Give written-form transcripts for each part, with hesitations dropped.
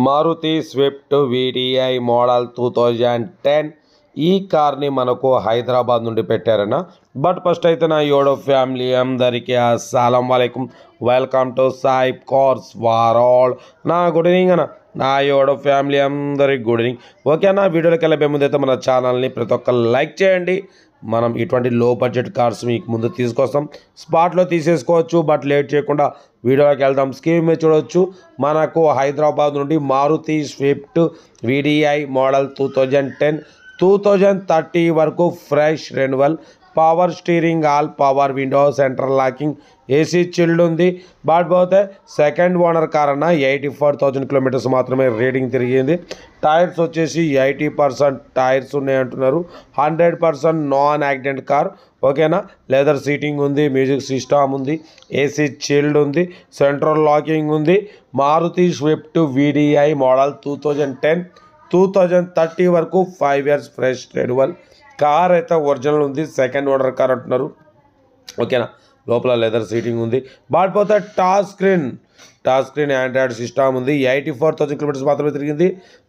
Maruti Swift VDI model 2010 ఈ కార్ని మనకు హైదరాబాద్ నుండి పెట్టారన్న. బట్ ఫస్ట్ అయితే నా యోడో ఫ్యామిలీ అందరికీ అస్సలం వాలేకుం, వెల్కమ్ టు సాయిబ్ కార్స్ వరల్డ్. నా గుడ్ ఈవినింగ్ అన్న, నా యోడో ఫ్యామిలీ అందరికి గుడ్ ఈవినింగ్. ఓకే అన్న, వీడియోలోకి వెళ్ళే ముందైతే మన ఛానల్ని ప్రతి ఒక్కరు లైక్ చేయండి. మనం ఇటువంటి లో బడ్జెట్ కార్స్ మీకు ముందు తీసుకొస్తాం, స్పాట్లో తీసేసుకోవచ్చు. బట్ లేట్ చేయకుండా వీడియోలోకి వెళ్దాం. స్క్రీన్ మీద చూడవచ్చు, మనకు హైదరాబాద్ నుండి మారుతి స్విఫ్ట్ వీడిఐ మోడల్ 2030 వరకు fresh renewal, power steering, all power window, central locking, AC chilled ఉంది. బట్ పోతే సెకండ్ ఓనర్ కార్ అన్న 84,000 కిలోమీటర్స్ మాత్రమే రీడింగ్ తిరిగింది. టైర్స్ వచ్చేసి 80% టైర్స్ ఉన్నాయి అంటున్నారు. 100% నాన్ యాక్సిడెంట్ కార్. ఓకేనా, లెదర్ సీటింగ్ ఉంది, మ్యూజిక్ సిస్టమ్ ఉంది, ఏసీ చిల్డ్ ఉంది, సెంట్రల్ లాకింగ్ ఉంది. మారుతి స్విఫ్ట్ వీడిఐ మోడల్ 2030 వరకు 5 years ఫ్రెష్ రెన్యువల్. కార్ అయితే ఒరిజినల్ ఉంది, సెకండ్ ఓనర్ కార్ అంటున్నారు. ఓకేనా, లోపల లెదర్ సీటింగ్ ఉంది. బట్ పోతే టచ్ స్క్రీన్ ఆండ్రాయిడ్ సిస్టమ్ ఉంది. 84,000 కిలోమీటర్స్ మాత్రమే తిరిగింది.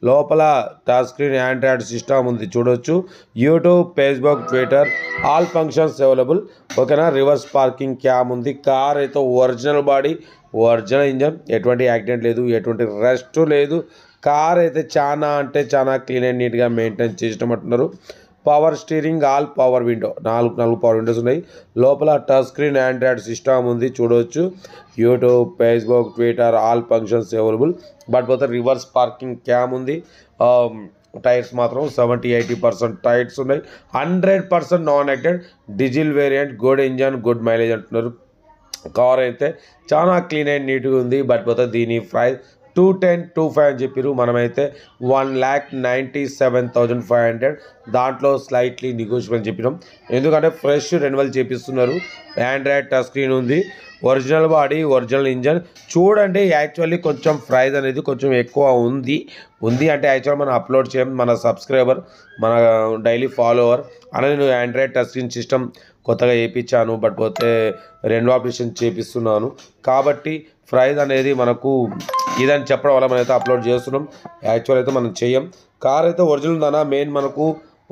లోపల టచ్ స్క్రీన్ ఆండ్రాయిడ్ సిస్టమ్ ఉంది, చూడవచ్చు. YouTube, Facebook, Twitter, all functions available. ఓకేనా, రివర్స్ పార్కింగ్ క్యామ్ ఉంది. కార్ అయితే ఒరిజినల్ బాడీ, ఒరిజినల్ ఇంజన్, ఎటువంటి యాక్సిడెంట్ లేదు, ఎటువంటి రెస్ట్ లేదు. కార్ అయితే చాలా క్లీన్ అండ్ నీట్గా మెయింటైన్ చేసినట్టున్నారు. Power steering, all power window, నాలుగు పవర్ విండోస్ ఉన్నాయి. లోపల టచ్ స్క్రీన్ ఆండ్రాయిడ్ సిస్టమ్ ఉంది, చూడవచ్చు. YouTube, Facebook, Twitter, all functions available. But పోతే రివర్స్ పార్కింగ్ క్యామ్ ఉంది. టైర్స్ మాత్రం 70-80% టైర్స్ ఉన్నాయి. 100% non accident, diesel variant, good engine, good mileage అంటున్నారు. కార్ అయితే చాలా క్లీన్ అండ్ నీట్గా ఉంది. బట్ పోతే దీని ప్రైస్ 210-25 అని చెప్పారు. మనమైతే 1,97,500, దాంట్లో స్లైట్లీ నెగోషియబుల్ అని చెప్పినాం. ఎందుకంటే ఫ్రెష్ రెన్యువల్ చేపిస్తున్నారు. ఆండ్రాయిడ్ టచ్ స్క్రీన్ ఉంది, ఒరిజినల్ బాడీ, ఒరిజినల్ ఇంజన్. చూడండి, యాక్చువల్లీ కొంచెం ప్రైస్ అనేది కొంచెం ఎక్కువ ఉంది అంటే యాక్చువల్ మనం అప్లోడ్ చేయం. మన సబ్స్క్రైబర్, మన డైలీ ఫాలోవర్ అని నేను ఆండ్రాయిడ్ టచ్ స్క్రీన్ సిస్టమ్ కొత్తగా వేయించాను. బట్ పోతే రెండు ఆపరేషన్ చేపిస్తున్నాను కాబట్టి ప్రైస్ అనేది మనకు ఇదని చెప్పడం వల్ల మనమైతే అప్లోడ్ చేస్తున్నాం. యాక్చువల్ అయితే మనం చేయం. కార్ అయితే ఒరిజినల్ ఉందన్నా, మెయిన్ మనకు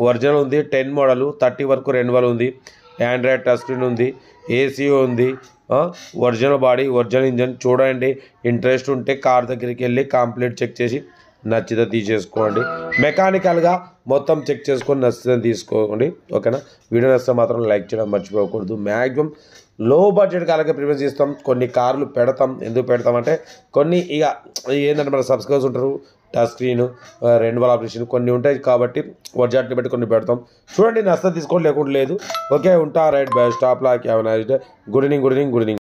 ఒరిజినల్ ఉంది. 10 మోడల్ 30 వరకు రెన్యువల్ ఉంది. ఆండ్రాయిడ్ టచ్ స్క్రీన్ ఉంది, ఏసీ ఉంది, ఒరిజినల్ బాడీ, ఒరిజినల్ ఇంజన్. చూడండి, ఇంట్రెస్ట్ ఉంటే కార్ దగ్గరికి వెళ్ళి కంప్లీట్ చెక్ చేసి నచ్చితే తీసేసుకోండి. మెకానికల్గా మొత్తం చెక్ చేసుకొని నచ్చితే తీసుకోండి. ఓకేనా, వీడియో నచ్చితే మాత్రం లైక్ చేయడం మర్చిపోకూడదు. మ్యాక్సిమం లో బడ్జెట్ కార్లకే ప్రిఫరెన్స్ ఇస్తాం. కొన్ని కార్లు పెడతాం, ఎందుకు పెడతామంటే కొన్ని ఇక ఏంటంటే మన సబ్స్క్రైబర్స్ ఉంటారు, టచ్ స్క్రీన్, రెన్యువల్ ఆపరేషన్ కొన్ని ఉంటాయి కాబట్టి బడ్జెట్ని బట్టి కొన్ని పెడతాం. చూడండి, నచ్చితే తీసుకోండి, లేకుండా లేదు. ఓకే, ఉంటా. Right, bye stop lock. Have a nice day. Good evening.